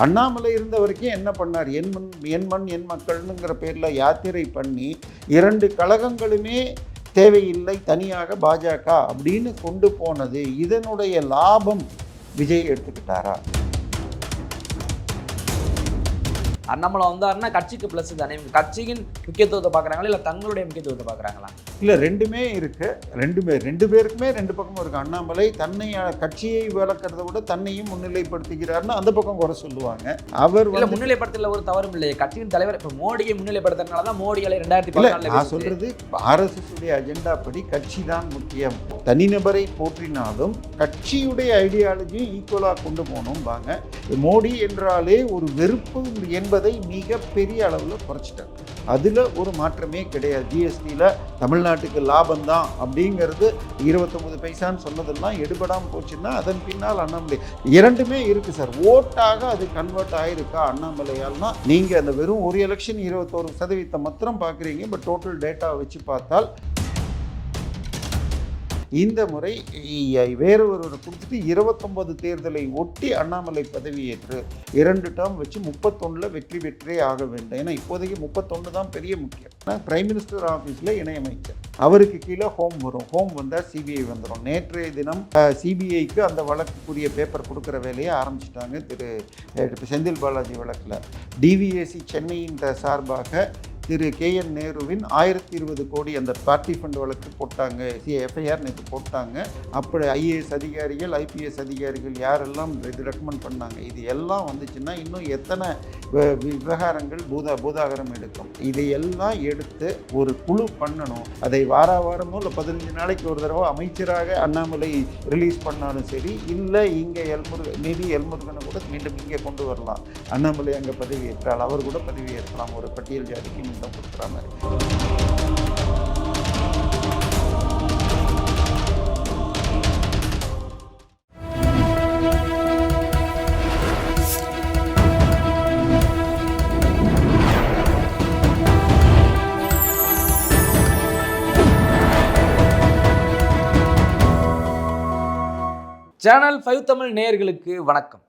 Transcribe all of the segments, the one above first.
அண்ணாமலை இருந்த வரைக்கும் என்ன பண்ணார்? என் மண் என் மக்கள்ங்கிற பேரில் யாத்திரை பண்ணி 2 கழகங்களுமே தேவையில்லை தனியாக பாஜக அப்படின்னு கொண்டு போனது. இதனுடைய லாபம் விஜய் எடுத்துக்கிட்டாரா? அண்ணாமலை வந்தாருன்னா கட்சிக்கு ப்ளஸ் தானே. கட்சியின் முக்கியத்துவத்தை பார்க்குறாங்களா இல்லை தங்களுடைய முக்கியத்துவத்தை பார்க்குறாங்களா? இல்லை, ரெண்டுமே இருக்குது. ரெண்டு பேருக்குமே 2 பக்கமும் இருக்குது. அண்ணாமலை தன்னை கட்சியை வளர்க்கறத விட தன்னையும் முன்னிலைப்படுத்துகிறார்னு அந்த பக்கம் குறை சொல்லுவாங்க. அவர் முன்னிலைப்படுத்தல ஒரு தவறும் இல்லையே. கட்சியின் தலைவர் இப்போ மோடியை முன்னிலைப்படுத்துறதுனால தான் மோடிகளை 2014 நான் சொல்றது RSS உடைய அஜெண்டா படி கட்சி தான் முக்கியம். தனிநபரை போற்றினாலும் கட்சியுடைய ஐடியாலஜியும் ஈக்குவலாக கொண்டு போகணும்பாங்க. மோடி என்றாலே ஒரு வெறுப்பு என்பதை மிக பெரிய அளவில் குறைச்சிட்டார். அதில் ஒரு மாற்றமே கிடையாது. ஜிஎஸ்டியில் தமிழ்நாட்டுக்கு லாபம் தான் அப்படிங்கிறது 29 பைசான்னு சொன்னதெல்லாம் எடுபடாமல் போச்சுன்னா அதன் பின்னால் அண்ணாமலை இரண்டுமே இருக்குது சார். ஓட்டாக அது கன்வெர்ட் ஆகிருக்கா அண்ணாமலையால்னா? நீங்கள் அந்த வெறும் ஒரு எலெக்ஷன் 21% மாத்திரம் பார்க்குறீங்க. பட் டோட்டல் டேட்டா வச்சு பார்த்தால் இந்த முறை வேறு ஒருவரை கொடுத்துட்டு 29 தேர்தலை ஒட்டி அண்ணாமலை பதவியேற்று 2 டேர்ம் வச்சு 31 வெற்றி பெற்றே ஆக வேண்டும். ஏன்னா இப்போதைக்கு 31 தான் பெரிய முக்கியம். பிரைம் மினிஸ்டர் ஆஃபீஸில் இணையமைச்சர், அவருக்கு கீழே ஹோம் வரும். ஹோம் வந்தால் சிபிஐ வந்துடும். நேற்றைய தினம் சிபிஐக்கு அந்த வழக்குக்குரிய பேப்பர் கொடுக்குற வேலையை ஆரம்பிச்சிட்டாங்க. திரு செந்தில் பாலாஜி வழக்கில் டிவிஏசி சென்னையின் சார்பாக திரு KN நேருவின் 1020 கோடி அந்த பார்ட்டி ஃபண்ட் வழக்கு போட்டாங்க. எஃப்ஐஆர் நேற்று போட்டாங்க. அப்படி IAS அதிகாரிகள் IPS அதிகாரிகள் யாரெல்லாம் இது ரெக்கமெண்ட் பண்ணாங்க. இது எல்லாம் வந்துச்சுன்னா இன்னும் எத்தனை விவகாரங்கள் பூதாகரம் எடுக்கும். இதையெல்லாம் எடுத்து ஒரு குழு பண்ணணும். அதை வாரமோ இல்லை 15 நாளைக்கு ஒரு தடவை அமைச்சராக அண்ணாமலை ரிலீஸ் பண்ணாலும் சரி, இல்லை இங்கே எல்முருகனை கூட மீண்டும் இங்கே கொண்டு வரலாம். அண்ணாமலை அங்கே பதவி ஏற்றால் அவர் கூட பதவி ஏற்கலாம். ஒரு பட்டியல் ஜாதிக்கு கொடுக்குற மாதிரி. சேனல் 5 தமிழ் நேயர்களுக்கு வணக்கம்.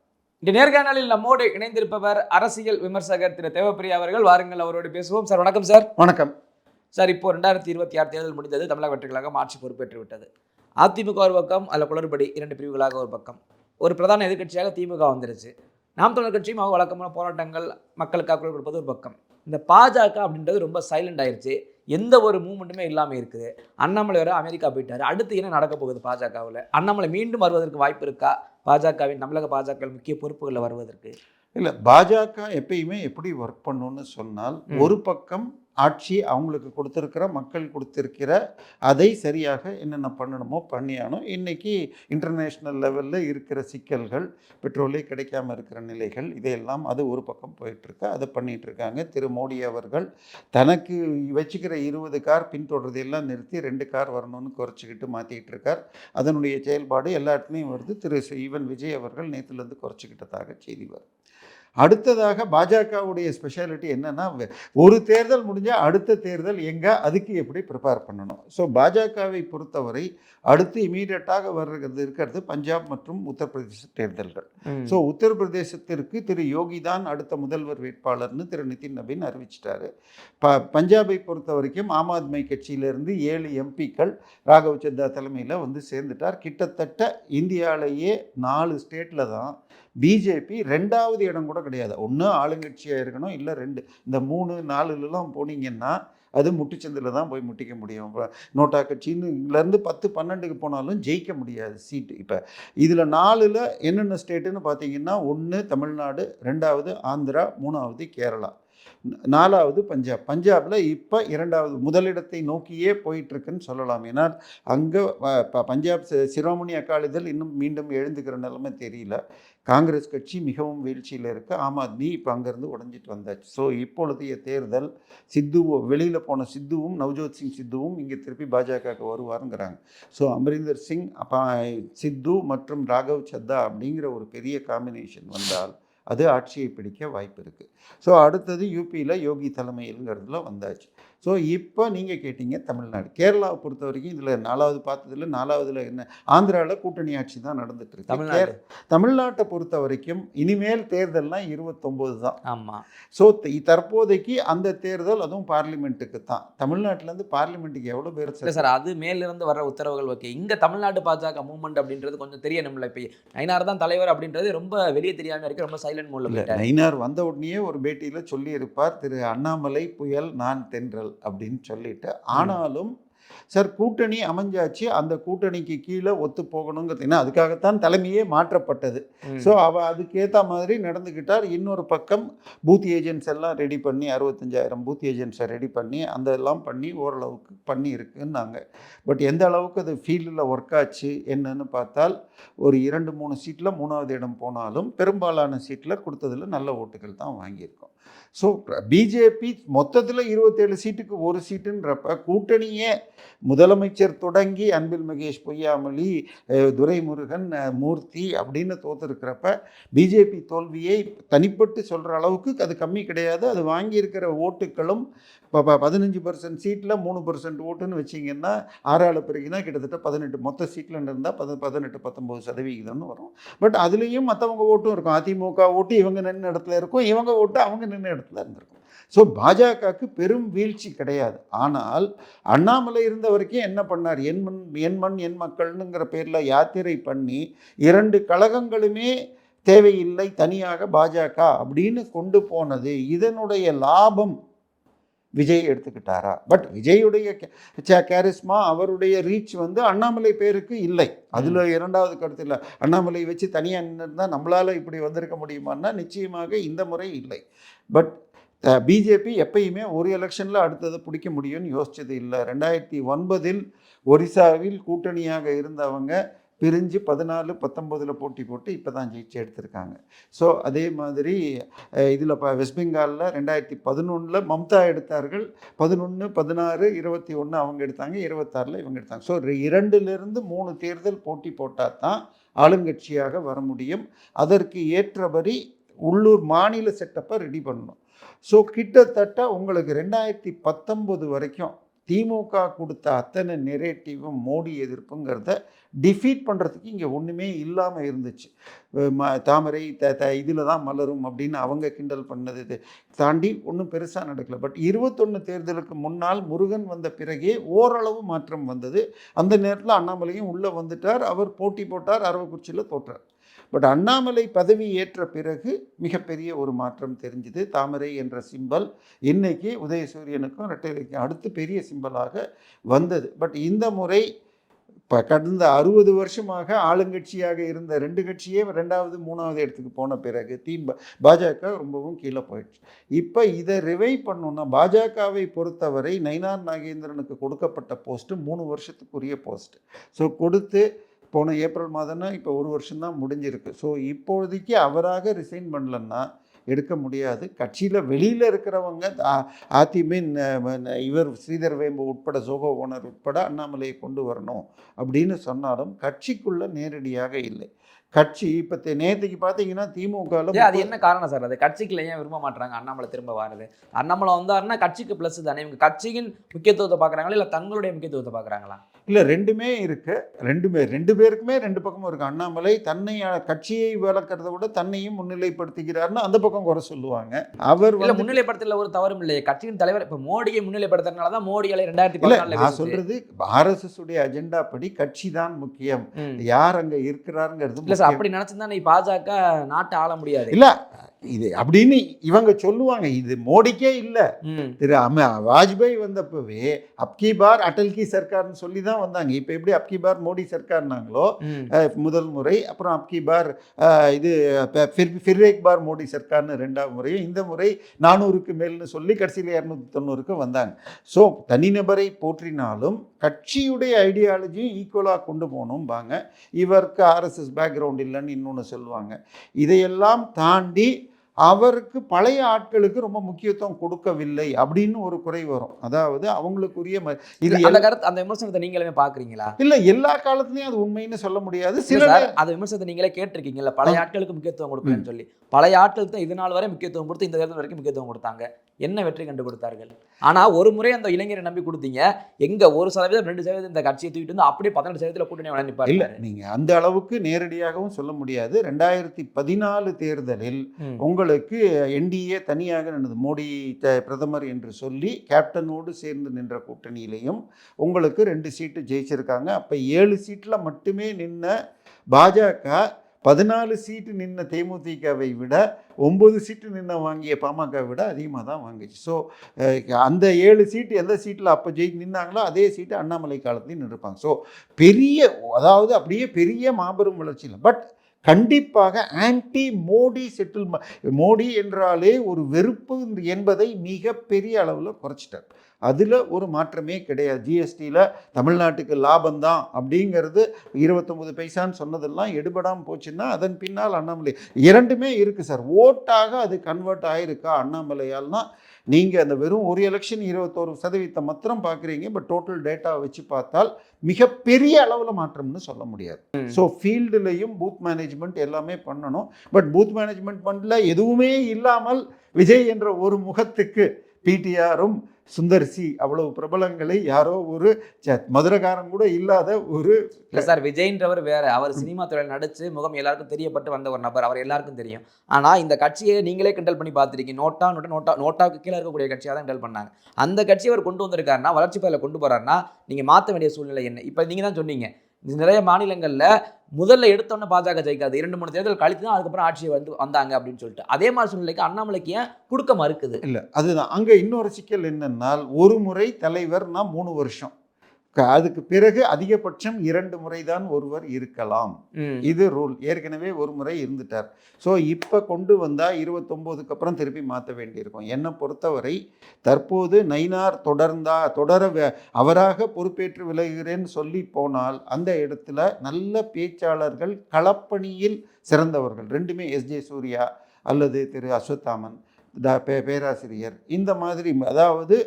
இந்த நேர்காணலில் நம்மோடு இணைந்திருப்பவர் அரசியல் விமர்சகர் திரு தேவப்பிரியா அவர்கள். வாருங்கள், அவரோடு பேசுவோம். சார் வணக்கம். சார் வணக்கம். சார், இப்போ 2026 தேர்தல் முடிந்தது. தமிழக வெற்றிகளாக ஆட்சி பொறுப்பேற்று விட்டது. அதிமுக ஒரு பக்கம், அதில் குளறுபடி 2 பிரிவுகளாக ஒரு பக்கம். ஒரு பிரதான எதிர்கட்சியாக திமுக வந்துருச்சு. நாம் தமிழர் கட்சியும் அவங்க வழக்கமான போராட்டங்கள் மக்களுக்காக குரல் கொடுப்பது ஒரு பக்கம். இந்த பாஜக அப்படின்றது ரொம்ப சைலண்ட் ஆயிடுச்சு. எந்த ஒரு மூவ்மெண்ட்டுமே இல்லாமல் இருக்குது. அண்ணாமலை வர அமெரிக்கா போயிட்டார். அடுத்து என்ன நடக்க போகுது பாஜகவில்? அண்ணாமலை மீண்டும் வருவதற்கு வாய்ப்பு இருக்கா? பாஜகவின் தமிழக பாஜக முக்கிய பொறுப்புகளில் வருவதற்கு? இல்லை, பாஜக எப்பயுமே எப்படி ஒர்க் பண்ணணும்னு சொன்னால், ஒரு பக்கம் ஆட்சி அவங்களுக்கு கொடுத்துருக்கிற மக்கள் கொடுத்துருக்கிற அதை சரியாக என்னென்ன பண்ணணுமோ பண்ணியானோம். இன்றைக்கி இன்டர்நேஷ்னல் லெவலில் இருக்கிற சிக்கல்கள், பெட்ரோலே கிடைக்காம இருக்கிற நிலைகள், இதையெல்லாம் அது ஒரு பக்கம் போயிட்டுருக்கு. அதை பண்ணிகிட்ருக்காங்க. திரு மோடி அவர்கள் தனக்கு வச்சுக்கிற 20 கார் பின்தொடர்றதையெல்லாம் நிறுத்தி 2 கார் வரணும்னு குறைச்சிக்கிட்டு மாற்றிக்கிட்டு இருக்கார். அதனுடைய செயல்பாடு எல்லா இடத்துலையும் வருது. திரு ஈவன் விஜய் அவர்கள் நேற்றுலேருந்து குறைச்சிக்கிட்டதாக செய்தி வரும். அடுத்ததாக பாஜகவுடைய ஸ்பெஷாலிட்டி என்னென்னா, ஒரு தேர்தல் முடிஞ்சால் அடுத்த தேர்தல் எங்கே, அதுக்கு எப்படி ப்ரிப்பேர் பண்ணணும். ஸோ பாஜகவை பொறுத்தவரை அடுத்து இமீடியட்டாக இருக்கிறது பஞ்சாப் மற்றும் உத்தரப்பிரதேச தேர்தல்கள். ஸோ உத்தரப்பிரதேசத்திற்கு திரு யோகி தான் அடுத்த முதல்வர் வேட்பாளர்னு திரு நிதின் நவீன் அறிவிச்சிட்டாரு. பஞ்சாபை பொறுத்த வரைக்கும் ஆம் ஆத்மி கட்சியிலேருந்து 7 எம்பிக்கள் ராகவ் சத்தா தலைமையில் வந்து சேர்ந்துட்டார். கிட்டத்தட்ட இந்தியாவிலேயே 4 ஸ்டேட்டில் தான் பிஜேபி 2வது இடம் கூட கிடையாது. ஒன்று ஆளுங்கட்சியாக இருக்கணும், இல்லை 2. இந்த 3, 4லாம் போனீங்கன்னா அது முட்டுச்சந்தில் தான் போய் முட்டிக்க முடியும். இப்போ நோட்டா கட்சின்னு இங்கேருந்து 10, 12க்கு போனாலும் ஜெயிக்க முடியாது சீட்டு. இப்போ இதில் 4ல் என்னென்ன ஸ்டேட்டுன்னு பார்த்தீங்கன்னா, 1 தமிழ்நாடு, 2வது ஆந்திரா, 3வது கேரளா, 4வது பஞ்சாப். பஞ்சாபில் இப்போ 2வது முதலிடத்தை நோக்கியே போயிட்டுருக்குன்னு சொல்லலாம். ஏன்னா அங்கே பஞ்சாப் சிரோமணி அகாலிதள் இன்னும் மீண்டும் எழுந்துக்கிற நிலைமை தெரியல. காங்கிரஸ் கட்சி மிகவும் வீழ்ச்சியில் இருக்குது. ஆம் ஆத்மி இப்போ அங்கேருந்து உடஞ்சிட்டு வந்தாச்சு. ஸோ இப்பொழுதைய தேர்தல் வெளியில் போன சித்துவும் நவ்ஜோத் சிங் சித்துவும் இங்கே திருப்பி பாஜகவுக்கு வருவாருங்கிறாங்க. ஸோ அமரிந்தர் சிங், சித்து மற்றும் ராகவ் சத்தா அப்படிங்கிற ஒரு பெரிய காம்பினேஷன் வந்தால் அது ஆட்சியை பிடிக்க வாய்ப்பு இருக்குது. ஸோ அடுத்தது யூபியில் யோகி தலைமையில்ங்கிறதுல வந்தாச்சு. ஸோ இப்போ நீங்கள் கேட்டீங்க தமிழ்நாடு. கேரளாவை பொறுத்த வரைக்கும் இதில் 4வது பார்த்ததில் 4வதுல என்ன, ஆந்திராவில் கூட்டணி ஆட்சி தான் நடந்துட்டு இருக்கு. தமிழ்நாட்டை பொறுத்த வரைக்கும் இனிமேல் தேர்தல்லாம் 29 தான். ஆமாம். ஸோ தற்போதைக்கு அந்த தேர்தல் அதுவும் பார்லிமெண்ட்டுக்கு தான். தமிழ்நாட்டிலேருந்து பார்லிமெண்ட்டுக்கு எவ்வளோ பேர் சார்? அது மேலிருந்து வர உத்தரவுகள் ஓகே. இங்கே தமிழ்நாடு பாஜக மூவ்மெண்ட் அப்படின்றது கொஞ்சம் தெரியணும்ல. இப்போ நயினார் தான் தலைவர் அப்படின்றது ரொம்ப வெளியே தெரியாமல் இருக்கு, ரொம்ப சைலண்ட் மோட்ல. நயினார் வந்த உடனே ஒரு பேட்டியில் சொல்லியிருப்பார், திரு அண்ணாமலை புயல் நான் தென்றல் அப்படின்னு சொல்லிட்டு. ஆனாலும் சார் கூட்டணி அமைஞ்சாச்சு, அந்த கூட்டணிக்கு கீழே ஒத்து போகணுங்கிறதுனா அதுக்காகத்தான் தலைமையே மாற்றப்பட்டது. ஸோ அதுக்கேற்ற மாதிரி நடந்துக்கிட்டார். இன்னொரு பக்கம் பூத் ஏஜென்ட்ஸ் எல்லாம் ரெடி பண்ணி 65,000 பூத் ஏஜென்ட்ஸை ரெடி பண்ணி அந்த எல்லாம் பண்ணி ஓரளவுக்கு பண்ணி இருக்குன்னாங்க. பட் எந்த அளவுக்கு அது ஃபீல்டில் ஒர்க் ஆச்சு என்னன்னு பார்த்தால் ஒரு 2-3 சீட்டில் 3வது இடம் போனாலும் பெரும்பாலான சீட்டில் கொடுத்ததில் நல்ல ஓட்டுகள் தான் வாங்கியிருக்கோம். ஸோ பிஜேபி மொத்தத்தில் 27 சீட்டுக்கு ஒரு சீட்டுன்றப்ப கூட்டணியே முதலமைச்சர் தொடங்கி அன்பில் மகேஷ் பொய்யாமொழி, துரைமுருகன், மூர்த்தி அப்படின்னு தோற்றுருக்கிறப்ப பிஜேபி தோல்வியை தனிப்பட்டு சொல்கிற அளவுக்கு அது கம்மி கிடையாது. அது வாங்கியிருக்கிற ஓட்டுகளும் இப்போ 15% சீட்டில் 3% ஓட்டுன்னு வச்சிங்கன்னா 6 பிறகுனா கிட்டத்தட்ட 18 மொத்த சீட்டில் இருந்தால் 18-19% வரும். பட் அதுலேயும் மற்றவங்க ஓட்டும் இருக்கும். அதிமுக ஓட்டு இவங்க நின்று இடத்துல இருக்கும், இவங்க ஓட்டு அவங்க நின்று இடத்துல இருந்திருக்கும். ஸோ பாஜகவுக்கு பெரும் வீழ்ச்சி கிடையாது. ஆனால் அண்ணாமலை இருந்த வரைக்கும் என்ன பண்ணார், என் மண் என் மக்கள்னுங்கிற பேரில் யாத்திரை பண்ணி 2 கழகங்களுமே தேவையில்லை தனியாக பாஜக அப்படின்னு கொண்டு போனது. இதனுடைய லாபம் விஜய் எடுத்துக்கிட்டாரா? பட் விஜயுடைய கேரிஸ்மா, அவருடைய ரீச் அண்ணாமலை பேருக்கு இல்லை. அதில் 2வது கருத்து இல்லை. அண்ணாமலை வச்சு தனியாக நின்றுருந்தால் நம்மளால் இப்படி வந்திருக்க முடியுமான்னா நிச்சயமாக இந்த முறை இல்லை. பட் பிஜேபி எப்பயுமே ஒரு எலெக்ஷனில் அடுத்ததை பிடிக்க முடியும்னு யோசிச்சது இல்லை. 2009 ஒரிசாவில் கூட்டணியாக இருந்தவங்க பிரிஞ்சு 14-19 போட்டி போட்டு இப்போ தான் ஜெயிச்சு எடுத்திருக்காங்க. ஸோ அதே மாதிரி இதில் வெஸ்ட் பெங்காலில் 2011 மம்தா எடுத்தார்கள், 11, 16, 21 அவங்க எடுத்தாங்க, 26 இவங்க எடுத்தாங்க. ஸோ 2-3 தேர்தல் போட்டி போட்டால் தான் ஆளுங்கட்சியாக வர முடியும். அதற்கு ஏற்றபடி உள்ளூர் மாநில செட்டப்பை ரெடி பண்ணணும். ஸோ கிட்டத்தட்ட உங்களுக்கு 2019 வரைக்கும் திமுக கொடுத்த அத்தனை நெரேட்டிவும் மோடி எதிர்ப்புங்கிறத டிஃபீட் பண்ணுறதுக்கு இங்கே ஒன்றுமே இல்லாமல் இருந்துச்சு. தாமரை இதில் தான் மலரும் அப்படின்னு அவங்க கிண்டல் பண்ணது தாண்டி ஒன்றும் பெருசாக நடக்கலை. பட் 21 தேர்தலுக்கு முன்னால் முருகன் வந்த பிறகே ஓரளவு மாற்றம் வந்தது. அந்த நேரத்தில் அண்ணாமலையும் உள்ளே வந்துட்டார், அவர் போட்டி போட்டார், அரவக்குறிச்சியில் தோற்றார். பட் அண்ணாமலை பதவி ஏற்ற பிறகு மிகப்பெரிய ஒரு மாற்றம் தெரிஞ்சுது. தாமரை என்ற சிம்பல் இன்னைக்கு உதயசூரியனுக்கும் ரெட்டைலைக்கும் அடுத்து பெரிய சிம்பலாக வந்தது. பட் இந்த முறை இப்போ கடந்த 60 வருஷமாக ஆளுங்கட்சியாக இருந்த 2 கட்சியே 2வது 3வது இடத்துக்கு போன பிறகு பாஜக ரொம்பவும் கீழே போயிடுச்சு. இப்போ இதை ரிவைவ் பண்ணணும்னா பாஜகவை பொறுத்தவரை நயினார் நாகேந்திரனுக்கு கொடுக்கப்பட்ட போஸ்ட்டு 3 வருஷத்துக்குரிய போஸ்ட்டு. ஸோ கொடுத்து போன ஏப்ரல் மாதம்னா இப்போ 1 வருஷம்தான் முடிஞ்சிருக்கு. ஸோ இப்போதைக்கு அவராக ரிசைன் பண்ணலன்னா எடுக்க முடியாது. கட்சியில் வெளியில் இருக்கிறவங்க அதிமுக இவர் ஸ்ரீதர் வேம்பு உட்பட சோகோ ஓனர் உட்பட அண்ணாமலையை கொண்டு வரணும் அப்படின்னு சொன்னாலும் கட்சிக்குள்ளே நேரடியாக இல்லை. கட்சி இப்போ நேற்றுக்கு பார்த்தீங்கன்னா திமுகவில் அது என்ன காரணம் சார்? அது கட்சிக்குள்ள ஏன் விரும்ப மாட்டாங்க அண்ணாமலை திரும்ப வாருது? அண்ணாமலை வந்தாருன்னா கட்சிக்கு ப்ளஸ் தானே. இவங்க கட்சியின் முக்கியத்துவத்தை பார்க்குறாங்களா இல்லை தங்களுடைய முக்கியத்துவத்தை பார்க்குறாங்களா? இல்லை, ரெண்டுமே இருக்குது. 2 பேருக்குமே 2 பக்கமும் இருக்குது. அண்ணாமலை தன்னை கட்சியை வளர்க்கறத விட தன்னையும் முன்னிலைப்படுத்துகிறாருன்னு அந்த பக்கம் குறை சொல்லுவாங்க. அவர் முன்னிலைப்படுத்தல ஒரு தவறும் இல்லையே. கட்சியின் தலைவர் இப்போ மோடியை முன்னிலைப்படுத்துறதுனால தான் மோடியாலே 2014 நான் சொல்றது RSS உடைய அஜெண்டா படி கட்சி தான் முக்கியம், யார் அங்கே இருக்கிறாருங்கிறது. அப்படி நினைச்சிருந்தா நீ பாஜக நாட்டை ஆள முடியாது இல்ல இது அப்படின்னு இவங்க சொல்லுவாங்க. இது மோடிக்கே இல்ல, திரு வாஜ்பாய் வந்தப்பவே அப்கி பார் அடல் கி சர்க்கார்னு சொல்லி தான் வந்தாங்க. இப்போ எப்படி அப்கி பார் மோடி சர்க்கார்னாங்களோ முதல் முறை, அப்புறம் அப்கி பார் இது ஃபிர் பார் மோடி சர்க்கார்னு 2வது முறையும், இந்த முறை 400க்கு மேல்னு சொல்லி கடைசியில் 290க்கு வந்தாங்க. ஸோ தனிநபரை போற்றினாலும் கட்சியுடைய ஐடியாலஜியும் ஈக்குவலாக கொண்டு போகணும்பாங்க. இவருக்கு RSS பேக்ரவுண்ட் இல்லைன்னு இன்னொன்று சொல்லுவாங்க. இதையெல்லாம் தாண்டி அவருக்கு பழைய ஆட்களுக்கு ரொம்ப முக்கியத்துவம் கொடுக்கவில்லை அப்படின்னு ஒரு குறை வரும். அதாவது அவங்களுக்குரிய இது அந்த கருத்து, அந்த விமர்சனத்தை நீங்களுமே பாக்குறீங்களா? இல்ல, எல்லா காலத்துலயும் அது உண்மைன்னு சொல்ல முடியாது. சில அந்த விமர்சனத்தை நீங்களே கேட்டிருக்கீங்கல்ல, பழைய ஆட்களுக்கு முக்கியத்துவம் கொடுக்கலன்னு சொல்லி. பழைய ஆட்களுக்கு தான் இது நாள் வரை முக்கியத்துவம் கொடுத்து இந்த தேர்தல் வரைக்கும் முக்கியத்துவம் கொடுத்தாங்க. என்ன வெற்றி கண்டு கொடுத்தார்கள்? ஆனா ஒரு முறை அந்த இளைஞரை நம்பி கொடுத்தீங்க. எங்க 1% 2% இந்த கட்சியை தூக்கிட்டு வந்து அப்படியே 18% கூட்டணி வளர்ந்து இல்ல, நீங்க அந்த அளவுக்கு நேரடியாகவும் சொல்ல முடியாது. 2014 தேர்தலில் உங்களுக்கு என்டிஏ தனியாக நின்றது. மோடி பிரதமர் என்று சொல்லி கேப்டனோடு சேர்ந்து நின்ற கூட்டணியிலையும் உங்களுக்கு 2 சீட்டு ஜெயிச்சிருக்காங்க. அப்ப 7 சீட்ல மட்டுமே நின்ன பாஜக 14 சீட்டு நின்ன தேமுதிகவை விட 9 சீட்டு நின்ன வாங்கிய பாமக விட அதிகமாக தான் வாங்கிச்சு. ஸோ அந்த 7 சீட்டு எந்த சீட்டில் அப்போ நின்னாங்களோ அதே சீட்டு அண்ணாமலை காலத்துலையும் நின்றுப்பாங்க. ஸோ பெரிய, அதாவது அப்படியே பெரிய மாபெரும் வளர்ச்சி இல்லை. பட் கண்டிப்பாக ஆன்டி மோடி மோடி என்றாலே ஒரு வெறுப்பு என்பதை மிகப்பெரிய அளவில் குறைச்சிட்டார். அதில் ஒரு மாற்றமே கிடையாது. ஜிஎஸ்டியில் தமிழ்நாட்டுக்கு லாபம்தான் அப்படிங்கிறது 29 பைசான்னு சொன்னதெல்லாம் எடுபடாமல் போச்சுன்னா அதன் பின்னால் அண்ணாமலை இரண்டுமே இருக்குது சார். ஓட்டாக அது கன்வெர்ட் ஆகிருக்கா அண்ணாமலையால்னா நீங்கள் அந்த வெறும் ஒரு எலெக்ஷன் 21% மாத்திரம் பார்க்குறீங்க. பட் டோட்டல் டேட்டாவை வச்சு பார்த்தால் மிகப்பெரிய அளவில் மாற்றம்னு சொல்ல முடியாது. ஸோ ஃபீல்டுலையும் பூத் மேனேஜ்மெண்ட் எல்லாமே பண்ணணும். பட் பூத் மேனேஜ்மெண்ட் எதுவுமே இல்லாமல் விஜய் என்ற ஒரு முகத்துக்கு பிடிஆரும் சுந்தர்சி அவ்வளவு பிரபலங்களை யாரோ ஒரு மதுரகாரன் கூட இல்லாத ஒரு சார். விஜய்ன்றவர் வேற, அவர் சினிமா துறையில் நடிச்சு முகம் எல்லாருக்கும் தெரியப்பட்டு வந்த ஒரு நபர், அவர் எல்லாருக்கும் தெரியும். ஆனா இந்த கட்சியை நீங்களே கிண்டல் பண்ணி பார்த்துருக்கீங்க. நோட்டாவுக்கு கீழே இருக்கக்கூடிய கட்சியாக தான் கிண்டல் பண்ணாங்க. அந்த கட்சியை அவர் கொண்டு வந்திருக்காருன்னா, வளர்ச்சி பாதையில் கொண்டு போறாருன்னா நீங்க மாற்ற வேண்டிய சூழ்நிலை என்ன? இப்ப நீங்க தான் சொன்னீங்க நிறைய மாநிலங்கள்ல முதல்ல எடுத்தோன்னே பாஜக ஜெயிக்காது, 2-3 தேர்தல் கழித்து தான் அதுக்கப்புறம் ஆட்சியை வந்தாங்க அப்படின்னு சொல்லிட்டு. அதே மாதிரி சூழ்நிலைக்கு அண்ணாமலைக்கு ஏன் கொடுக்க மறுக்குது? இல்லை, அதுதான் அங்கே இன்னொரு சிக்கல் என்னன்னா, ஒரு முறை தலைவர்னா 3 வருஷம், அதுக்கு பிறகு அதிகபட்சம் 2 முறை தான் ஒருவர் இருக்கலாம். இது ரூல். ஏற்கனவே ஒரு முறை இருந்துட்டார். ஸோ இப்போ கொண்டு வந்தால் 29க்கு அப்புறம் திருப்பி மாற்ற வேண்டியிருக்கும். என்னை பொறுத்தவரை தற்போது நயினார் அவராக பொறுப்பேற்று விலகுகிறேன்னு சொல்லி போனால் அந்த இடத்துல நல்ல பேச்சாளர்கள், களப்பணியில் சிறந்தவர்கள், ரெண்டுமே எஸ்ஜே சூர்யா அல்லது திரு அஸ்வத்தாமன் பேராசிரியர், இந்த மாதிரி, அதாவது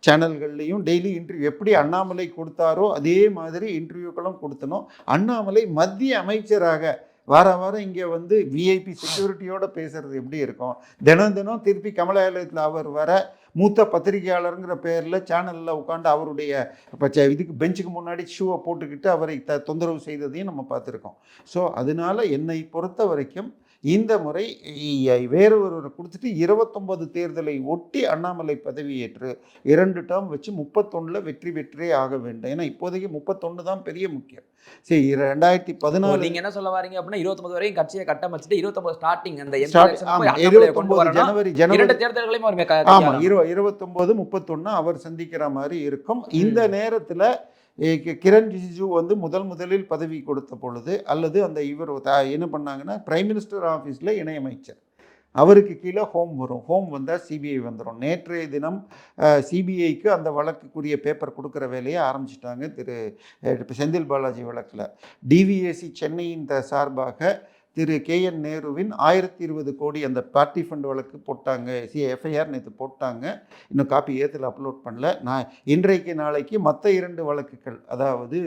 சேனல்கள்லையும் டெய்லி இன்டர்வியூ எப்படி அண்ணாமலை கொடுத்தாரோ அதே மாதிரி இன்டர்வியூக்களும் கொடுத்தனும். அண்ணாமலை மத்திய அமைச்சராக வாரம் இங்கே வந்து விஐபி செக்யூரிட்டியோடு பேசுகிறது எப்படி இருக்கும்? தினம் திருப்பி கமலாலயத்தில் அவர் வர மூத்த பத்திரிகையாளருங்கிற பேரில் சேனலில் உட்காந்து அவருடைய இதுக்கு பெஞ்சுக்கு முன்னாடி ஷூவை போட்டுக்கிட்டு அவரை தொந்தரவு செய்ததையும் நம்ம பார்த்துருக்கோம். ஸோ அதனால என்னை பொறுத்த வரைக்கும் இந்த முறை வேறு ஒருவரை கொடுத்துட்டு 29 தேர்தலை ஒட்டி அண்ணாமலை பதவியேற்று 2 டேர்ம் வச்சு 31 வெற்றி பெற்றே ஆக வேண்டும். ஏன்னா இப்போதைக்கு 31 தான் பெரிய முக்கியம். சரி, 2014 நீங்க என்ன சொல்ல வரீங்க அப்படின்னா 29 வரைக்கும் கட்சியை கட்டமைச்சிட்டு 29 ஸ்டார்டிங் அந்த 29 ஜனவரி தேர்தல்களையும் 29 31 அவர் சந்திக்கிற மாதிரி இருக்கும். இந்த நேரத்தில் கிரண் ரிஜிஜு வந்து முதலில் பதவி கொடுத்த பொழுது, அல்லது அந்த இவர் என்ன பண்ணாங்கன்னா பிரைம் மினிஸ்டர் ஆஃபீஸில் இணையமைச்சர், அவருக்கு கீழே ஹோம் வரும். ஹோம் வந்தால் சிபிஐ வந்துடும். நேற்றைய தினம் சிபிஐக்கு அந்த வழக்குக்குரிய பேப்பர் கொடுக்குற வேலையை ஆரம்பிச்சிட்டாங்க. செந்தில் பாலாஜி வழக்கில் டிவிஎஸ்சி சென்னையின் சார்பாக திரு கேஎன் நேருவின் 1020 கோடி அந்த பார்ட்டி ஃபண்ட் வழக்கு போட்டாங்க. எஃப்ஐஆர் நேற்று போட்டாங்க. இன்னும் காப்பி ஏத்தில் அப்லோட் பண்ணல. நான் இன்றைக்கு நாளைக்கு மற்ற 2 வழக்குகள், அதாவது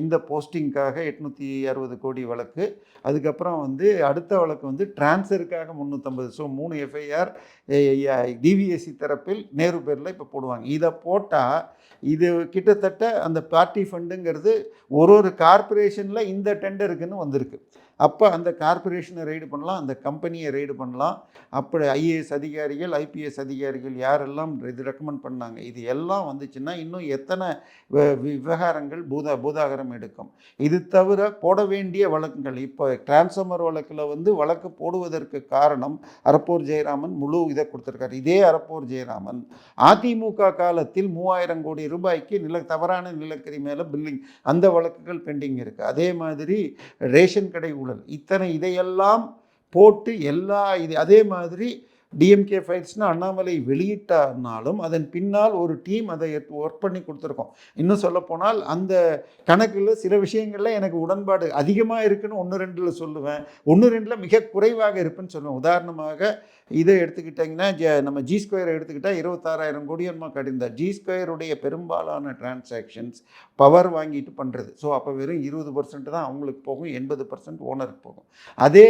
இந்த போஸ்டிங்காக 860 கோடி வழக்கு, அதுக்கப்புறம் வந்து அடுத்த வழக்கு வந்து டிரான்ஸ்ஃபருக்காக 350. ஸோ 3 எஃப்ஐஆர் டிவிஎஸ்சி தரப்பில் நேரு பேரில் இப்போ போடுவாங்க. இதை போட்டால் இது கிட்டத்தட்ட அந்த பார்ட்டி ஃபண்டுங்கிறது ஒரு கார்பரேஷனில் இந்த டெண்டருக்குன்னு வந்திருக்கு. அப்போ அந்த கார்பரேஷனை ரெய்டு பண்ணலாம், அந்த கம்பெனியை ரெய்டு பண்ணலாம். அப்படி ஐஏஎஸ் அதிகாரிகள், ஐபிஎஸ் அதிகாரிகள் யாரெல்லாம் இது ரெக்கமெண்ட் பண்ணாங்க, இது எல்லாம் வந்துச்சுன்னா இன்னும் எத்தனை விவகாரங்கள் பூதாகரம் எடுக்கும். இது தவிர போட வேண்டிய வழக்குகள், இப்போ டிரான்ஸ்ஃபார்மர் வழக்கில் வந்து வழக்கு போடுவதற்கு காரணம் அரப்போர் ஜெயராமன் முழு இதை கொடுத்துருக்காரு. இதே அரப்போர் ஜெயராமன் அதிமுக காலத்தில் 3000 கோடி ரூபாய்க்கு தவறான நிலக்கரி மேலே பில்லிங், அந்த வழக்குகள் பெண்டிங் இருக்குது. அதே மாதிரி ரேஷன் கடை ஊழல், இதையெல்லாம் போட்டு அதே மாதிரி டிஎம்கே ஃபைல்ஸ்னால் அண்ணாமலை வெளியிட்டார்னாலும் அதன் பின்னால் ஒரு டீம் அதை ஒர்க் பண்ணி கொடுத்துருக்கோம். இன்னும் சொல்லப்போனால் அந்த கணக்கில் சில விஷயங்களில் எனக்கு உடன்பாடு அதிகமாக இருக்குன்னு 1-2 சொல்லுவேன், 1-2 மிக குறைவாக இருப்புன்னு சொல்லுவேன். உதாரணமாக இதை எடுத்துக்கிட்டிங்கன்னா நம்ம ஜி ஸ்கொயரை எடுத்துக்கிட்டால் 26,000 கோடி என்னமோ கடிந்தார். ஜி ஸ்கொயருடைய பெரும்பாலான டிரான்சாக்ஷன்ஸ் பவர் வாங்கிட்டு பண்ணுறது. ஸோ அப்போ வெறும் 20% தான் அவங்களுக்கு போகும், 80% ஓனருக்கு போகும். அதே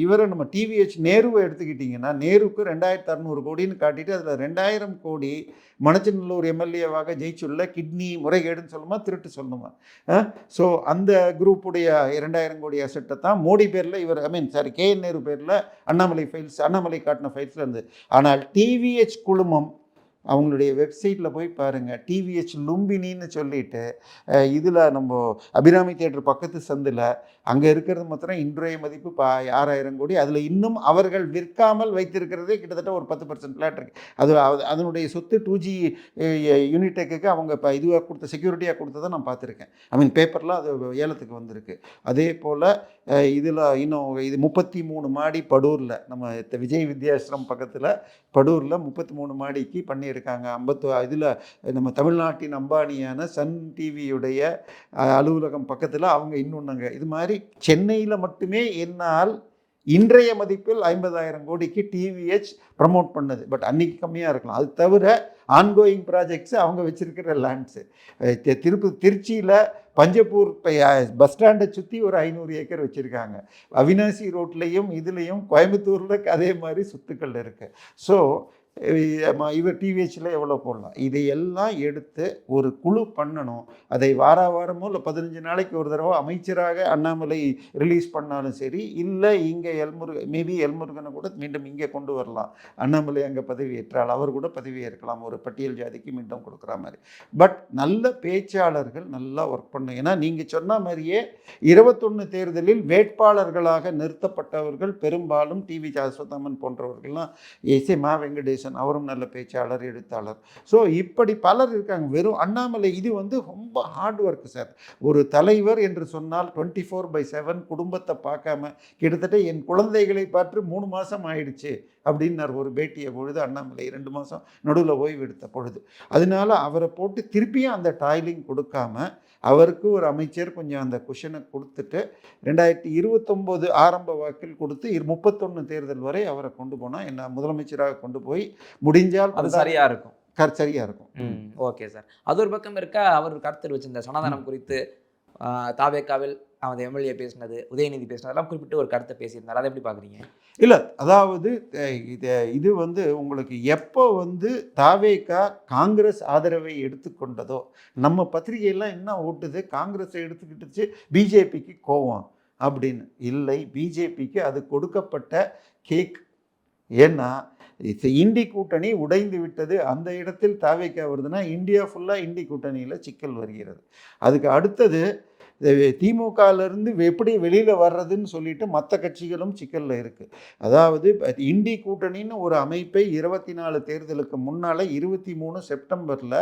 இவரை நம்ம டிவிஹெச் நேருவை எடுத்துக்கிட்டிங்கன்னா நேருக்கு 2,600 கோடின்னு காட்டிட்டு அதில் 2,000 கோடி மணச்சநல்லூர் எம்எல்ஏவாக ஜெயிச்சுள்ள கிட்னி முறைகேடுன்னு சொல்லுமா திருட்டு சொல்லணுமா? ஸோ அந்த குரூப்புடைய 2,000 கோடி அசட்டை தான் மோடி பேரில் இவர் கேஎன் நேரு பேரில் அண்ணாமலை காட்டின ஃபைல்ஸில் இருந்து. ஆனால் டிவிஹெச் குழுமம் அவங்களுடைய வெப்சைட்டில் போய் பாருங்கள், டிவிஹெச் லும்பினின்னு சொல்லிட்டு இதில் நம்ம அபிராமி தியேட்டர் பக்கத்து சந்தில் அங்கே இருக்கிறது மாத்திரம் இன்றைய மதிப்பு 6,000 கோடி. அதில் இன்னும் அவர்கள் விற்காமல் வைத்திருக்கிறதே கிட்டத்தட்ட ஒரு 10% பிளாட் இருக்குது. அதனுடைய சொத்து 2G யூனிடெக்கு அவங்க இப்போ இதுவாக கொடுத்த செக்யூரிட்டியாக கொடுத்ததை நான் பார்த்துருக்கேன். பேப்பரில் அது ஏலத்துக்கு வந்திருக்கு. அதே போல் இதில் இன்னும் இது 33 மாடி படூரில் நம்ம விஜய் வித்யாசிரம் பக்கத்தில் படூரில் 33 மாடிக்கு பண்ணியிருக்காங்க. இதில் நம்ம தமிழ்நாட்டின் அம்பானியான சன் டிவியுடைய அலுவலகம் பக்கத்தில் அவங்க இன்னொன்றுங்க. இது மாதிரி சென்னையில் மட்டுமே என்னால் இன்றைய மதிப்பில் 50,000 கோடிக்கு டிவிஹெச் ப்ரமோட் பண்ணுது. பட் அன்றைக்கி கம்மியாக இருக்கலாம். அது தவிர ஆன்கோயிங் ப்ராஜெக்ட்ஸு அவங்க வச்சுருக்கிற லேண்ட்ஸு திருச்சியில் பஞ்சப்பூர் பஸ் ஸ்டாண்டை சுற்றி ஒரு 500 ஏக்கர் வச்சுருக்காங்க. அவினாசி ரோட்லேயும் இதுலேயும் கோயம்புத்தூரில் அதே மாதிரி சொத்துக்கள் இருக்குது. ஸோ இவர் டிவிஹெச்சில் எவ்வளோ போடலாம், இதையெல்லாம் எடுத்து ஒரு குழு பண்ணணும். அதை வாரமோ இல்லை 15 நாளைக்கு ஒரு தடவை அமைச்சராக அண்ணாமலை ரிலீஸ் பண்ணாலும் சரி, இல்லை இங்கே எல்முருகனை கூட மீண்டும் இங்கே கொண்டு வரலாம். அண்ணாமலை அங்கே பதவி ஏற்றால் அவர் கூட பதவி ஏற்கலாம், ஒரு பட்டியல் ஜாதிக்கு மீண்டும் கொடுக்குற மாதிரி. பட் நல்ல பேச்சாளர்கள் நல்லா ஒர்க் பண்ணும். ஏன்னா நீங்கள் சொன்ன மாதிரியே 21 தேர்தலில் வேட்பாளர்களாக நிறுத்தப்பட்டவர்கள் பெரும்பாலும் டிவி அஸ்வத்தாமன் போன்றவர்கள்லாம் மா வெங்கடேஷ் அவரும் நல்ல பேச்சாளர், எழுத்தாளர். ஸோ இப்படி பலர் இருக்காங்க. வெறும் அண்ணாமலை இது ரொம்ப ஹார்ட் ஒர்க் சார். ஒரு தலைவர் என்று சொன்னால் 24/7 குடும்பத்தை பார்க்காம கிட்டத்தட்ட என் குழந்தைகளை பார்த்து 3 மாதம் ஆயிடுச்சு அப்படின்னார் ஒரு பேட்டியை பொழுது அண்ணாமலை. 2 மாதம் நடுவில் ஓய்வு எடுத்த பொழுது. அதனால அவரை போட்டு திருப்பியும் அந்த டாய்லிங் கொடுக்காம அவருக்கு ஒரு அமைச்சர் கொஞ்சம் அந்த குஷனை கொடுத்துட்டு 2029 ஆரம்ப வாக்கில் கொடுத்து 31 தேர்தல் வரை அவரை கொண்டு போனால் என்ன முதலமைச்சராக கொண்டு போய் முடிஞ்சால் அது சரியாக இருக்கும். சரியாக இருக்கும். Okay sir. அது ஒரு பக்கம் இருக்க அவர் கருத்து வச்சிருந்த சனாதனம் குறித்து தாவேக்காவில் அந்த எம்எல்ஏ பேசினது, உதயநிதி பேசினதெல்லாம் குறிப்பிட்டு ஒரு கருத்தை பேசியிருந்தார். அதை எப்படி பார்க்குறீங்க? இல்லை, அதாவது இது உங்களுக்கு எப்போ தாவேக்கா காங்கிரஸ் ஆதரவை எடுத்துக்கொண்டதோ, நம்ம பத்திரிகையெல்லாம் என்ன ஓட்டுது, காங்கிரஸை எடுத்துக்கிட்டுச்சு பிஜேபிக்கு கோவம் அப்படின்னு. இல்லை, பிஜேபிக்கு அது கொடுக்கப்பட்ட கேக். ஏன்னா இண்டி கூட்டணி உடைந்து விட்டது. அந்த இடத்தில் தாவேக்கா வருதுன்னா இந்தியா ஃபுல்லாக இண்டி கூட்டணியில் சிக்கல் வருகிறது. அதுக்கு அடுத்தது திமுகலேருந்து எப்படி வெளியில் வர்றதுன்னு சொல்லிட்டு மற்ற கட்சிகளும் சிக்கலில் இருக்குது. அதாவது இண்டி கூட்டணின்னு ஒரு அமைப்பை 24 தேர்தலுக்கு முன்னால் 23 செப்டம்பரில்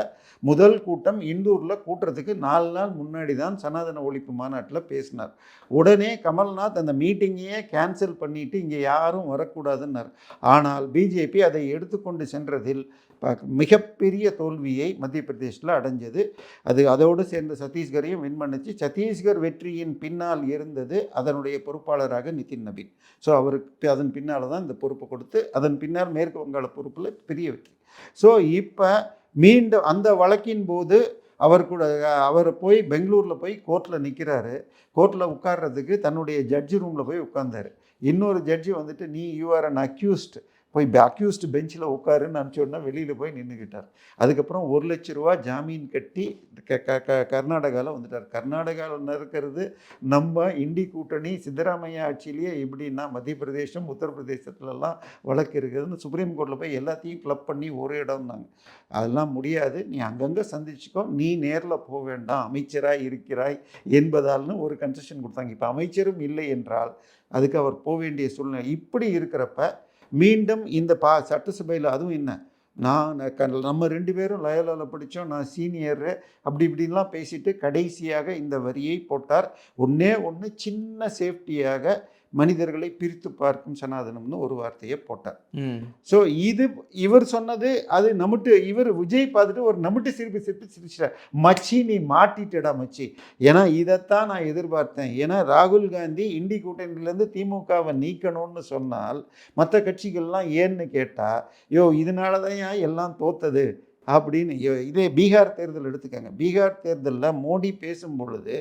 முதல் கூட்டம் இந்தூரில் கூட்டுறதுக்கு 4 நாள் முன்னாடி தான் சனாதன ஒழிப்பு மாநாட்டில் பேசினார். உடனே கமல்நாத் அந்த மீட்டிங்கையே கேன்சல் பண்ணிவிட்டு இங்கே யாரும் வரக்கூடாதுன்னார். ஆனால் பிஜேபி அதை எடுத்துக்கொண்டு சென்றதில் மிகப்பெரிய தோல்வியை மத்திய பிரதேசில் அடைஞ்சது. அதோடு சேர்ந்த சத்தீஸ்கரையும் வின் பண்ணிச்சு. சத்தீஸ்கர் வெற்றியின் பின்னால் இருந்தது அதனுடைய பொறுப்பாளராக நிதின் நபீன். ஸோ அவருக்கு அதன் பின்னால் தான் இந்த பொறுப்பை கொடுத்து அதன் பின்னால் மேற்கு வங்காள பொறுப்பில் பெரிய வெற்றி. ஸோ இப்போ மீண்டும் அந்த வழக்கின் போது அவர் போய் பெங்களூரில் போய் கோர்ட்டில் நிற்கிறாரு. கோர்ட்டில் உட்கார்றதுக்கு தன்னுடைய ஜட்ஜி ரூமில் போய் உட்கார்ந்தார். இன்னொரு ஜட்ஜி நீ யூ ஆர் அன் அக்யூஸ்ட், போய் அக்யூஸ்டு பெஞ்சில் உட்காருன்னு அனுப்பிச்சோன்னா வெளியில் போய் நின்றுக்கிட்டார். அதுக்கப்புறம் 1 லட்ச ரூபா ஜாமீன் கட்டி கர்நாடகாவில் வந்துட்டார். கர்நாடகாவில் இருக்கிறது நம்ம இண்டி கூட்டணி சித்தராமையா ஆட்சியிலேயே எப்படின்னா மத்திய பிரதேசம் உத்தரப்பிரதேசத்துலலாம் வழக்கு இருக்குதுன்னு சுப்ரீம் கோர்ட்டில் போய் எல்லாத்தையும் கிளப் பண்ணி ஒரு இடம்னாங்க. அதெல்லாம் முடியாது, நீ அங்கங்கே சந்திச்சுக்கோ, நீ நேரில் போக வேண்டாம், அமைச்சராக இருக்கிறாய் என்பதால்னு ஒரு கன்செஷன் கொடுத்தாங்க. இப்போ அமைச்சரும் இல்லை என்றால் அதுக்கு அவர் போக வேண்டிய சூழ்நிலை. இப்படி இருக்கிறப்ப மீண்டும் இந்த சட்டசபையில் அதுவும் என்ன நம்ம 2 பேரும் லயோலாவில் படித்தோம், நான் சீனியரு அப்படி இப்படின்லாம் பேசிட்டு கடைசியாக இந்த வரியை போட்டார். ஒன்று சின்ன சேஃப்டியாக மனிதர்களை பிரித்து பார்க்கும் சனாதனம்னு ஒரு வார்த்தையை போட்டார். ஸோ இது இவர் சொன்னது அது நம்மட்டு இவர் விஜய் பார்த்துட்டு ஒரு நம்மட்டு சிரிச்சிட்டார். மச்சி நீ மாட்டிட்டடா மச்சி. ஏன்னா இதைத்தான் நான் எதிர்பார்த்தேன். ஏன்னா ராகுல் காந்தி இண்டி கூட்டணியிலேருந்து திமுகவை நீக்கணும்னு சொன்னால் மற்ற கட்சிகள்லாம் ஏன்னு கேட்டால் இதனால தான் எல்லாம் தோத்தது அப்படின்னு. இதே பீகார் தேர்தல் எடுத்துக்கங்க. பீகார் தேர்தலில் மோடி பேசும் பொழுது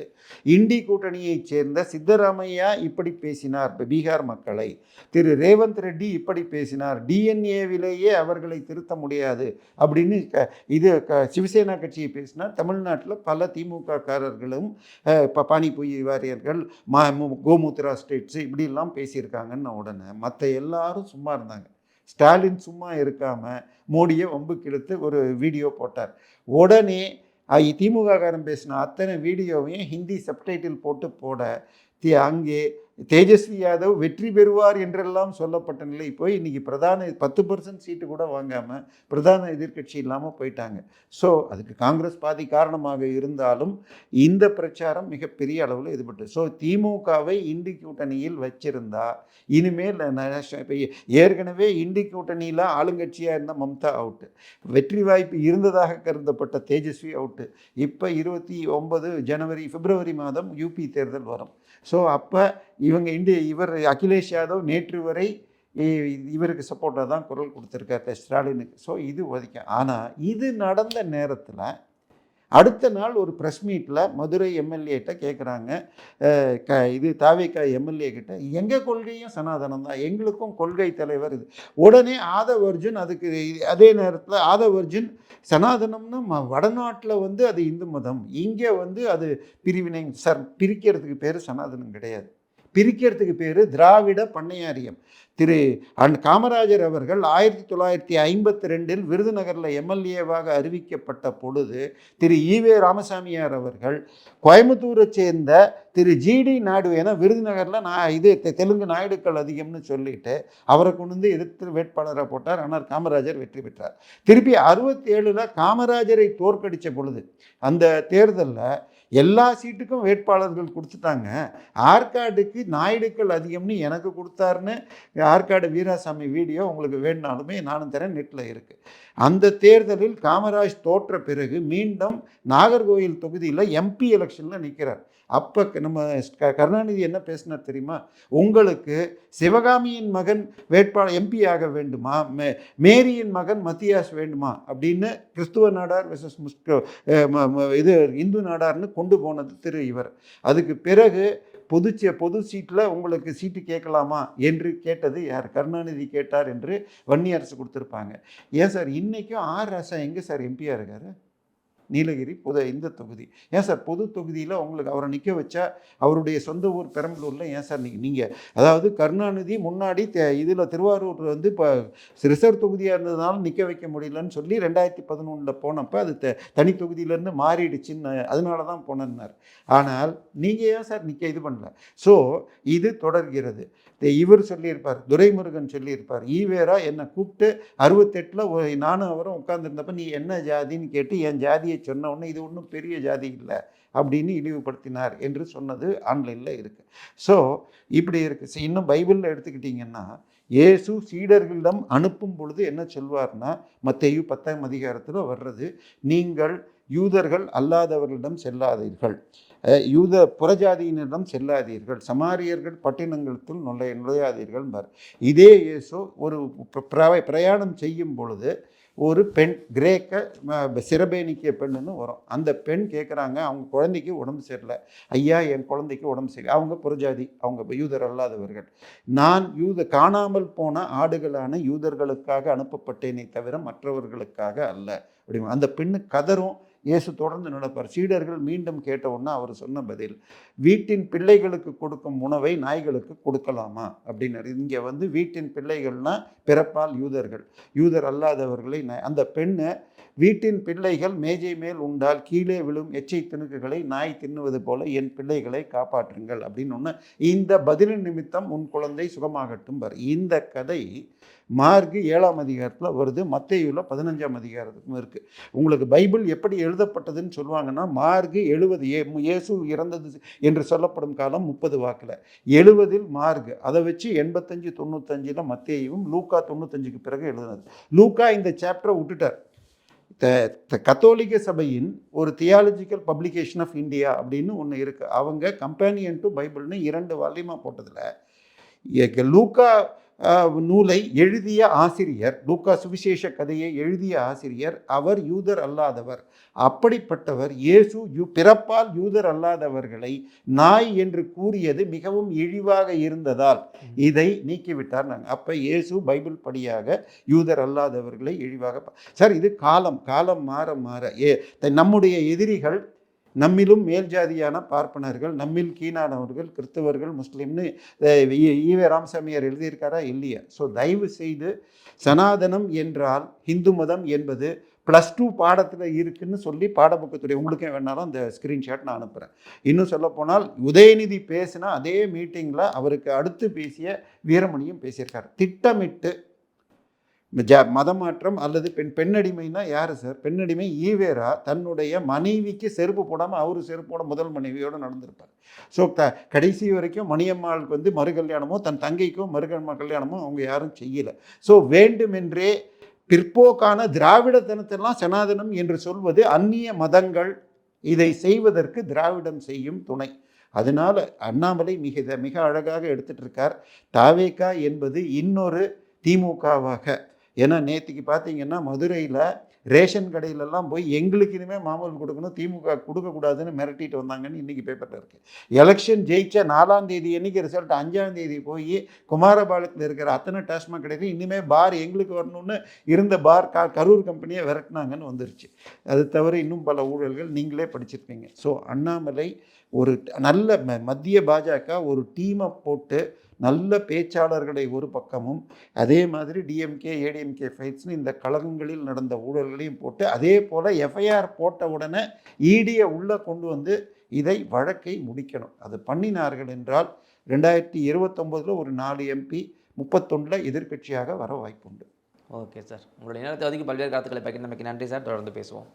இண்டி கூட்டணியைச் சேர்ந்த சித்தராமையா இப்படி பேசினார் பீகார் மக்களை, திரு ரேவந்த் ரெட்டி இப்படி பேசினார், டிஎன்ஏவிலேயே அவர்களை திருத்த முடியாது அப்படின்னு சிவசேனா கட்சியை பேசினார். தமிழ்நாட்டில் பல திமுக காரர்களும் பானிபூரி வாரியர்கள், கோமுத்ரா ஸ்டேட்ஸு இப்படிலாம் பேசியிருக்காங்கன்னு உடனே மற்ற எல்லாரும் சும்மா இருந்தாங்க. ஸ்டாலின் சும்மா இருக்காமல் மோடியை வம்புக்கு இழுத்து ஒரு வீடியோ போட்டார். உடனே திமுக காரன் பேசின அத்தனை வீடியோவையும் ஹிந்தி சப்டைட்டில் போட அங்கே தேஜஸ்வி யாதவ் வெற்றி பெறுவார் என்றெல்லாம் சொல்லப்பட்ட நிலை போய் இன்றைக்கி 10% சீட்டு கூட வாங்காமல் பிரதான எதிர்க்கட்சி இல்லாமல் போயிட்டாங்க. ஸோ அதுக்கு காங்கிரஸ் பாதி காரணமாக இருந்தாலும் இந்த பிரச்சாரம் மிகப்பெரிய அளவில் இதுபட்டு. ஸோ திமுகவை இண்டி கூட்டணியில் வச்சிருந்தா இனிமேல் இப்போ ஏற்கனவே இண்டி கூட்டணியில் ஆளுங்கட்சியாக இருந்த மம்தா அவுட்டு, வெற்றி வாய்ப்பு இருந்ததாக கருதப்பட்ட தேஜஸ்வி அவுட்டு. இப்போ 29 பிப்ரவரி மாதம் யூபி தேர்தல் வரும். ஸோ அப்போ இவர் அகிலேஷ் யாதவ் நேற்று வரை இவருக்கு சப்போர்ட்டாக தான் குரல் கொடுத்துருக்காரு ஸ்டாலினுக்கு. ஸோ இது ஒதுக்க. ஆனால் இது நடந்த நேரத்தில் அடுத்த நாள் ஒரு ப்ரெஸ் மீட்டில் மதுரை எம்எல்ஏட்ட கேட்குறாங்க, தாவேகா எம்எல்ஏ கிட்ட, எங்கள் கொள்கையும் சனாதனம் தான், எங்களுக்கும் கொள்கை தலைவர் இது. உடனே ஆதவ் அர்ஜுன் அதுக்கு அதே நேரத்தில் ஆதவ் அர்ஜுன் சனாதனம்னு வடநாட்டில் அது இந்து மதம், இங்கே அது பிரிவினை பிரிக்கிறதுக்கு பேர் சனாதனம் கிடையாது, பிரிக்கிறதுக்கு பேர் திராவிட பண்ணையாரியம். திரு காமராஜர் அவர்கள் 1952 விருதுநகரில் எம்எல்ஏவாக அறிவிக்கப்பட்ட பொழுது திரு ஈவே ராமசாமியார் அவர்கள் கோயம்புத்தூரை சேர்ந்த திரு ஜிடி நாயுடு, ஏன்னா விருதுநகரில் தெலுங்கு நாயுடுக்கள் அதிகம்னு சொல்லிட்டு அவரை கொண்டு வந்து எதிர்த்து வேட்பாளராக போட்டார். ஆனால் காமராஜர் வெற்றி பெற்றார். திருப்பி 67 காமராஜரை தோற்கடித்த பொழுது அந்த தேர்தலில் எல்லா சீட்டுக்கும் வேட்பாளர்கள் கொடுத்துட்டாங்க, ஆற்காடுக்கு நாயுடுக்கள் அதிகம்னு எனக்கு கொடுத்தாருன்னு ஆற்காடு வீராசாமி வீடியோ உங்களுக்கு வேணுனாலுமே நானும் தரேன், நெட்டில் இருக்குது. அந்த தேர்தலில் காமராஜ் தோற்ற பிறகு மீண்டும் நாகர்கோவில் தொகுதியில் எம்பி எலெக்ஷனில் நிற்கிறார். அப்போ நம்ம கருணாநிதி என்ன பேசினார் தெரியுமா? உங்களுக்கு சிவகாமியின் மகன் வேட்பாளர் எம்பி ஆக வேண்டுமா, மேரியின் மகன் மத்தியாஸ் வேண்டுமா அப்படின்னு கிறிஸ்துவ நாடார் வெர்சஸ் இந்து நாடார்னு கொண்டு போனது திரு இவர். அதுக்கு பிறகு பொது சீட்டில் உங்களுக்கு சீட்டு கேட்கலாமா என்று கேட்டது யார்? கருணாநிதி கேட்டார் என்று வன்னியரசு கொடுத்துருப்பாங்க. ஏன் சார் இன்றைக்கும் ராசா எங்கே சார் எம்பியாக இருக்கார்? நீலகிரி இந்த தொகுதி. ஏன் சார் பொது தொகுதியில் உங்களுக்கு அவரை நிற்க வச்சா அவருடைய சொந்த ஊர் பெரம்பலூரில் ஏன் சார் நீங்கள் அதாவது கருணாநிதி முன்னாடி இதில் திருவாரூர் இப்போ ரிசர்வ் தொகுதியாக இருந்ததுனால நிற்க வைக்க முடியலன்னு சொல்லி 2011 போனப்போ அது தனி தொகுதியிலேருந்து மாறிடுச்சுன்னு அதனால தான் போனார். ஆனால் நீங்கள் ஏன் சார் நிற்க இது பண்ணல? ஸோ இது தொடர்கிறது. இவர் சொல்லியிருப்பார், துரைமுருகன் சொல்லியிருப்பார், ஈவேரா என்னை கூப்பிட்டு 68 நானும் அவரும் உட்காந்துருந்தப்ப நீ என்ன ஜாதின்னு கேட்டு என் ஜாதியை சொன்ன உடனே இது ஒன்றும் பெரிய ஜாதி இல்லை அப்படின்னு இழிவுபடுத்தினார் என்று சொன்னது ஆன்லைனில் இருக்குது. ஸோ இப்படி இருக்குது. இன்னும் பைபிளில் எடுத்துக்கிட்டிங்கன்னா இயேசு சீடர்களிடம் அனுப்பும் பொழுது என்ன சொல்வார்னா, மத்தேயு 10ஆம் அதிகாரத்தில் வர்றது, நீங்கள் யூதர்கள் அல்லாதவர்களிடம் செல்லாதீர்கள், புறஜாதியினரிடம் செல்லாதீர்கள், சமாரியர்கள் பட்டினங்களுக்குள் நுழையாதீர்கள். இதே இயேசு ஒரு பிரயாணம் செய்யும் பொழுது ஒரு பெண் கிரேக்க சிரபேனிக்கிய பெண்ணுன்னு வரும். அந்த பெண் கேட்குறாங்க, அவங்க குழந்தைக்கு உடம்பு சரியில்லை, ஐயா என் குழந்தைக்கு உடம்பு சரியில்லை. அவங்க புறஜாதி, அவங்க யூதர் அல்லாதவர்கள். நான் காணாமல் போன ஆடுகளான யூதர்களுக்காக அனுப்பப்பட்டேனே தவிர மற்றவர்களுக்காக அல்ல அப்படிங்க. அந்த பெண்ணு கதரும். இயேசு தொடர்ந்து நடப்பார். சீடர்கள் மீண்டும் கேட்ட உடனே அவர் சொன்ன பதில், வீட்டின் பிள்ளைகளுக்கு கொடுக்கும் உணவை நாய்களுக்கு கொடுக்கலாமா அப்படின்னாரு. இங்கே வீட்டின் பிள்ளைகள்னா பிறப்பால் யூதர்கள், யூதர் அல்லாதவர்களை அந்த பெண்ணை வீட்டின் பிள்ளைகள் மேஜை மேல் உண்டால் கீழே விழும் எச்சை திணுக்குகளை நாய் தின்னுவது போல என் பிள்ளைகளை காப்பாற்றுங்கள் அப்படின்னு ஒன்று. இந்த பதிலின் நிமித்தம் உன் குழந்தை சுகமாகட்டும் பார். இந்த கதை மார்க் 7ஆம் அதிகாரத்தில் வருது, மத்தேயுவில் 15ஆம் அதிகாரத்துக்கும் இருக்குது. உங்களுக்கு பைபிள் எப்படி எழுதப்பட்டதுன்னு சொல்லுவாங்கன்னா, மார்க் 70 இயேசு இறந்தது என்று சொல்லப்படும் காலம் 30 வாக்கில், 70 மார்க், அதை வச்சு 85 95 மத்தேயும், லூக்கா 95க்கு பிறகு எழுதுனது. லூக்கா இந்த சாப்டரை விட்டுட்டார். கத்தோலிக்க சபையின் ஒரு தியாலஜிக்கல் பப்ளிகேஷன் ஆஃப் இந்தியா அப்படின்னு ஒன்று இருக்குது. அவங்க கம்பேனியன் டு பைபிள்னு 2 வால்யூமாக போட்டதில் லூக்கா நூலை எழுதிய ஆசிரியர், லூக்கா சுவிசேஷ கதையை எழுதிய ஆசிரியர், அவர் யூதர் அல்லாதவர். அப்படிப்பட்டவர் இயேசு பிறப்பால் யூதர் அல்லாதவர்களை நாய் என்று கூறியது மிகவும் இழிவாக இருந்ததால் இதை நீக்கிவிட்டார். நாங்கள் அப்போ இயேசு பைபிள் படியாக யூதர் அல்லாதவர்களை இழிவாக. சார், இது காலம் மாற மாற நம்முடைய எதிரிகள் நம்மிலும் மேல் ஜாதியான பார்ப்பனர்கள், நம்மில் கீழானவர்கள், கிறிஸ்தவர்கள், முஸ்லீம்னு ஈவே ராமசாமியார் எழுதியிருக்காரா இல்லையா? ஸோ தயவு செய்து சனாதனம் என்றால் ஹிந்து மதம் என்பது +2 பாடத்தில் இருக்குன்னு சொல்லி பாடப்புக்கத்துடைய உங்களுக்கே வேணாலும் அந்த ஸ்க்ரீன்ஷாட் நான் அனுப்புகிறேன். இன்னும் சொல்லப்போனால் உதயநிதி பேசினா அதே மீட்டிங்கில் அவருக்கு அடுத்து பேசிய வீரமணியும் பேசியிருக்கார். திட்டமிட்டு மதமாற்றம் அல்லது பெண்ணடிமைனா யார் சார்? பெண்ணடிமை ஈவேரா தன்னுடைய மனைவிக்கு செருப்பு போடாமல் அவரு செருப்பு போட முதல் மனைவியோடு நடந்திருப்பார். ஸோ கடைசி வரைக்கும் மணியம்மாளுக்கு மறு கல்யாணமோ தன் தங்கைக்கும் கல்யாணமோ அவங்க யாரும் செய்யலை. ஸோ வேண்டுமென்றே பிற்போக்கான திராவிடத்தனத்தெல்லாம் சனாதனம் என்று சொல்வது அந்நிய மதங்கள் இதை செய்வதற்கு திராவிடம் செய்யும் துணை. அதனால அண்ணாமலை மிக அழகாக எடுத்துட்டு இருக்கார். தாவேகா என்பது இன்னொரு திமுகவாக. ஏன்னா நேற்றுக்கு பார்த்தீங்கன்னா மதுரையில் ரேஷன் கடையிலெல்லாம் போய் எங்களுக்கு இனிமேல் மாமூல் கொடுக்கணும், திமுக கொடுக்கக்கூடாதுன்னு மிரட்டிட்டு வந்தாங்கன்னு இன்றைக்கி பேப்பரில் இருக்குது. எலெக்ஷன் ஜெயிச்ச 4ஆம் தேதி அன்றைக்கி ரிசல்ட் 5ஆம் தேதி போய் குமாரபாளையத்தில் இருக்கிற அத்தனை டாஸ்மாக் கடையில் இனிமேல் பார் எங்களுக்கு வரணும்னு இருந்த பார் கரூர் கம்பெனியை விரட்டினாங்கன்னு வந்துருச்சு. அது தவிர இன்னும் பல ஊழல்கள் நீங்களே படிச்சிருப்பீங்க. ஸோ அண்ணாமலை ஒரு நல்ல மத்திய பாஜக ஒரு டீமை போட்டு நல்ல பேச்சாளர்களை ஒரு பக்கமும், அதே மாதிரி டிஎம்கே ஏடிஎம்கே ஃபைட்ஸ்னு இந்த கழகங்களில் நடந்த ஊழல்களையும் போட்டு, அதே போல் எஃப்ஐஆர் போட்ட உடனே இடியை உள்ளே கொண்டு வந்து இதை வழக்கை முடிக்கணும். அது பண்ணினார்கள் என்றால் 2029 ஒரு 4 MP, 31 எதிர்க்கட்சியாக வர வாய்ப்புண்டு. ஓகே சார், உங்களுடைய நேரத்தை ஒதுக்கி பல்வேறு கருத்துக்களை பகிர்ந்தமைக்கு நன்றி சார். தொடர்ந்து பேசுவோம்.